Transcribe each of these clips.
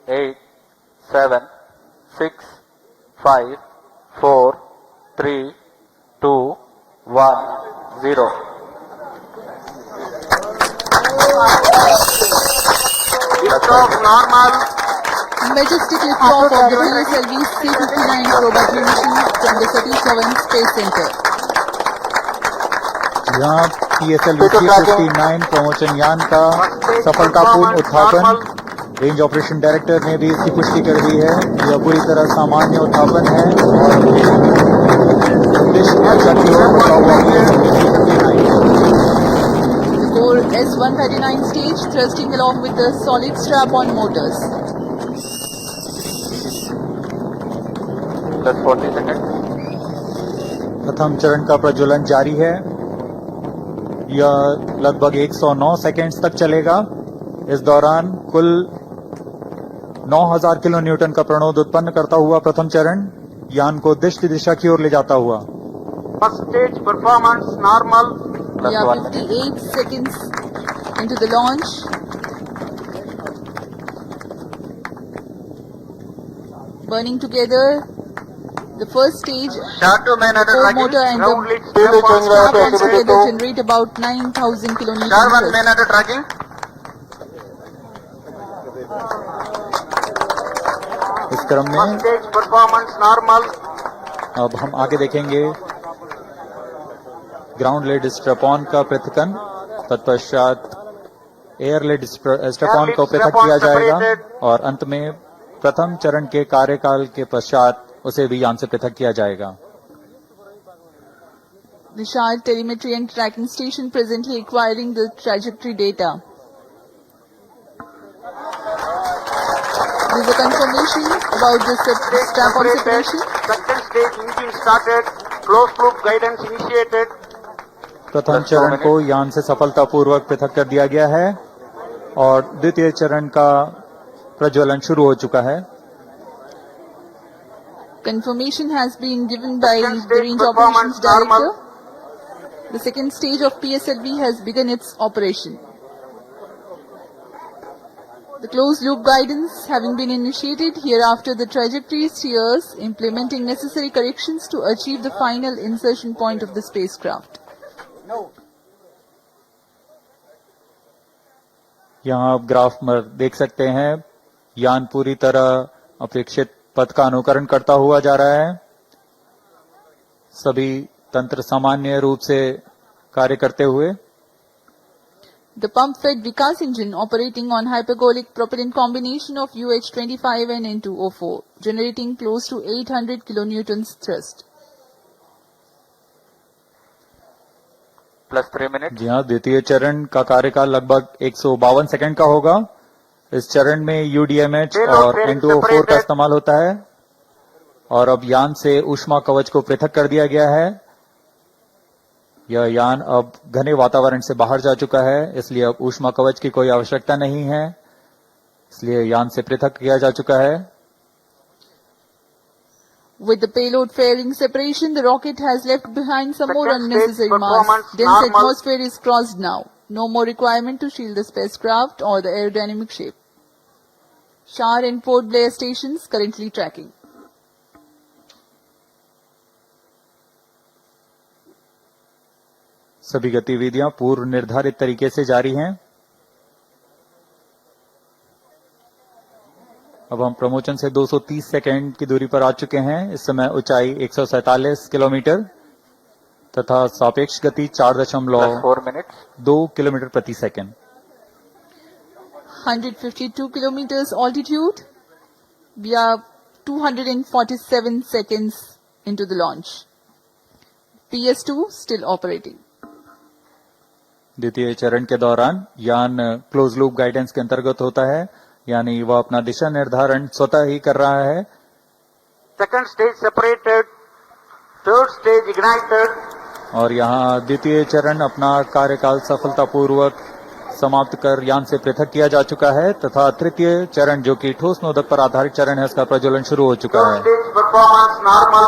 8, 7, 6, 5, 4, 3, 2, 1, 0. Liftoff normal. Majestic liftoff of the PSLV C-59 Probability mission from the Satish Dhawan Space Center. यहाँ PSLV C-59 promotion यान का सफलतापूर्ण उत्थापन, range operation director ने भी इसकी पुष्टि कर दी है। यह पूरी तरह सामान्य उत्थापन है और उद्देश्य कक्षा की ओर बढ़ता हुआ The core S-139 stage thrusting along with the solid strap-on motors. Plus 40 seconds. प्रथम चरण का प्रज्वलन जारी है। यह लगभग 109 सेकेंड्स तक चलेगा। इस दौरान कुल 9000 किलो न्यूटन का प्रणोद उत्पन्न करता हुआ प्रथम चरण यान को उद्दिष्ट दिशा की ओर ले जाता हुआ। First stage performance normal. We are 58 seconds into the launch. Burning together the first stage, Start to main core tracking. motor and Ground lead the strap-on together generate about 9,000 kilonewton Star 1 thrust. main tracking. इस क्रम First में stage performance normal. अब हम आगे देखेंगे ground lead strap-on का पृथक्करण, तत्पश्चात एयर लेड स्ट्रैप-ऑन को पृथक किया जाएगा और अंत में प्रथम चरण के कार्यकाल के पश्चात उसे भी यान से पृथक किया जाएगा। The Shah telemetry and tracking station presently acquiring the trajectory data. There is a confirmation about the strap-on separation. Second stage engine started. Closed loop guidance initiated. प्रथम चरण को यान से सफलतापूर्वक पृथक कर दिया गया है और द्वितीय चरण का प्रज्वलन शुरू हो चुका है। Confirmation has been given by Second the stage Range performance Operations Director. normal. The second stage of PSLV has begun its operation. The closed loop guidance having been initiated, hereafter the trajectory steers implementing necessary corrections to achieve the final insertion point of the spacecraft. यहाँ आप graph में देख सकते हैं यान पूरी तरह अपेक्षित पथ का अनुकरण करता हुआ जा रहा है। सभी तंत्र सामान्य रूप से कार्य करते हुए। The pump-fed Vikas engine operating on hypergolic propellant combination of UH-25 and N2O4, generating close to 800 kilonewtons thrust. Plus 3 minutes. जी हाँ, द्वितीय चरण का कार्यकाल लगभग 152 सेकंड का होगा। इस चरण में UDMH और N2O4 का इस्तेमाल होता है और अब यान से ऊष्मा कवच को पृथक कर दिया गया है। यह यान अब घने वातावरण से बाहर जा चुका है, इसलिए अब ऊष्मा कवच की कोई आवश्यकता नहीं है, इसलिए यान से पृथक किया जा चुका है। With the payload fairing separation, the rocket has left behind some more Second stage unnecessary mass. performance Dense normal. atmosphere is crossed now. No more requirement to shield the spacecraft or the aerodynamic shape. Shar and Port Blair stations currently tracking. सभी गतिविधियां पूर्व निर्धारित तरीके से जारी हैं। अब हम प्रमोशन से 230 सेकंड की दूरी पर आ चुके हैं। इस समय ऊंचाई 147 किलोमीटर तथा सापेक्ष गति 4 minutes. 4.2 किलोमीटर प्रति second. 152 kilometers altitude. We are 247 seconds into the launch. PS2 still operating. द्वितीय चरण के दौरान यान क्लोज लूप गाइडेंस के अंतर्गत होता है, यानी वह अपना दिशा निर्धारण स्वतः ही कर रहा है। Second stage separated. Third stage ignited. और यहाँ द्वितीय चरण अपना कार्यकाल सफलतापूर्वक समाप्त कर यान से पृथक किया जा चुका है तथा तृतीय चरण जो कि ठोस नोदक पर आधारित चरण है, उसका प्रज्वलन शुरू हो चुका Third है। stage performance normal.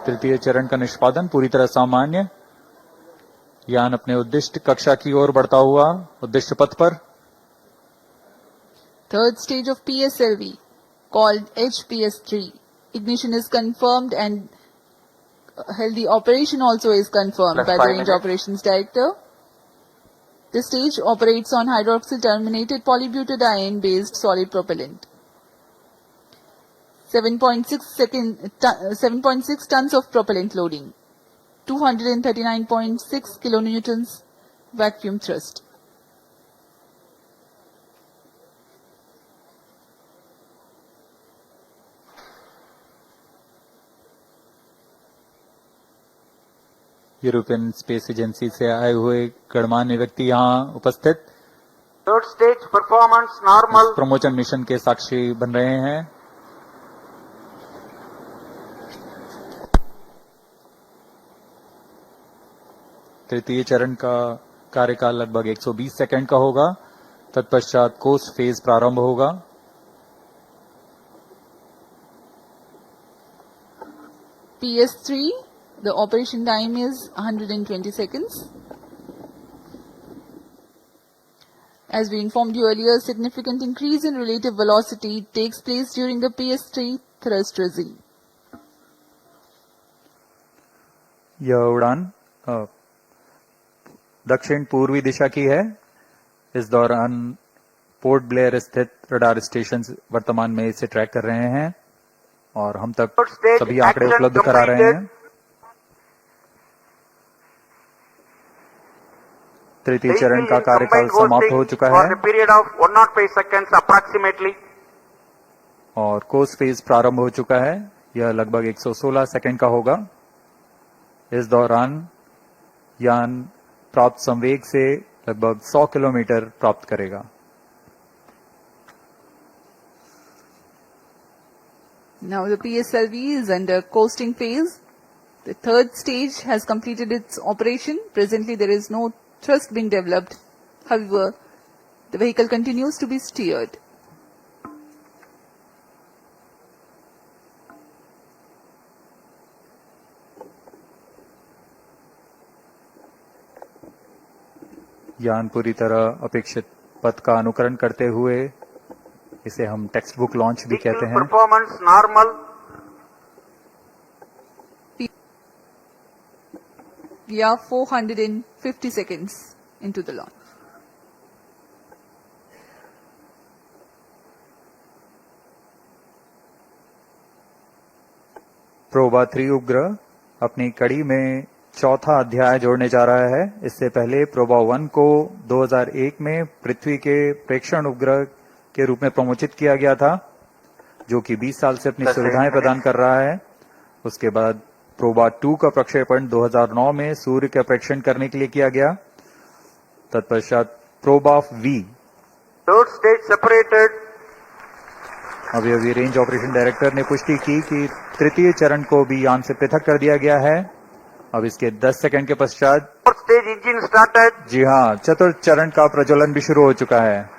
तृतीय चरण का निष्पादन पूरी तरह सामान्य। यान अपने उद्दिष्ट कक्षा की ओर बढ़ता हुआ उद्दिष्ट पथ पर। Third stage of PSLV, called HPS3. Ignition is confirmed and healthy operation also is confirmed Plus by the 5 Range minutes. Operations Director. This stage operates on hydroxyl terminated polybutadiene based solid propellant. 7.6 tons of propellant loading, 239.6 kilonewtons vacuum thrust. European space agency से आए हुए गणमान्य व्यक्ति यहाँ उपस्थित Third stage performance normal. Promotion mission के साक्षी बन रहे हैं। तृतीय चरण का कार्यकाल लगभग 120 सेकंड का होगा। तत्पश्चात कोस्ट फेज प्रारंभ होगा। PS3, the operation time is 120 seconds. As we informed you earlier, significant increase in relative velocity takes place during the PS3 thrust regime. यह उड़ान दक्षिण पूर्वी दिशा की है। इस दौरान पोर्ट ब्लेयर स्थित रडार स्टेशन वर्तमान में इसे ट्रैक कर रहे हैं और हम तक Third stage सभी आंकड़े action उपलब्ध करा रहे completed. हैं। तृतीय चरण का कार्यकाल समाप्त हो चुका for है a period of 105 seconds approximately. और कोस्ट फेज प्रारंभ हो चुका है। यह लगभग 116 सेकंड का होगा। इस दौरान यान प्राप्त संवेग से लगभग 100 किलोमीटर प्राप्त करेगा। Now the PSLV is under coasting phase. The third stage has completed its operation. Presently there is no thrust being developed. However, the vehicle continues to be steered. यान पूरी तरह अपेक्षित पथ का अनुकरण करते हुए, इसे हम टेक्स्ट बुक लॉन्च भी कहते Vehicle हैं, performance normal. We are 450 seconds into the launch. PROBA 3 उपग्रह अपनी कड़ी में चौथा अध्याय जोड़ने जा रहा है। इससे पहले प्रोबा 1 को 2001 में पृथ्वी के प्रेक्षण उपग्रह के रूप में प्रमोचित किया गया था, जो कि 20 साल से अपनी सुविधाएं प्रदान कर रहा है। उसके बाद प्रोबा 2 का प्रक्षेपण 2009 में सूर्य का प्रेक्षण करने के लिए किया गया। तत्पश्चात Proba V Third stage separated. अभी रेंज ऑपरेशन डायरेक्टर ने पुष्टि की कि तृतीय चरण को भी यान से पृथक कर दिया गया है। अब इसके 10 सेकंड के पश्चात Fourth stage engine started. जी हाँ, चतुर्थ चरण का प्रज्वलन भी शुरू हो चुका है।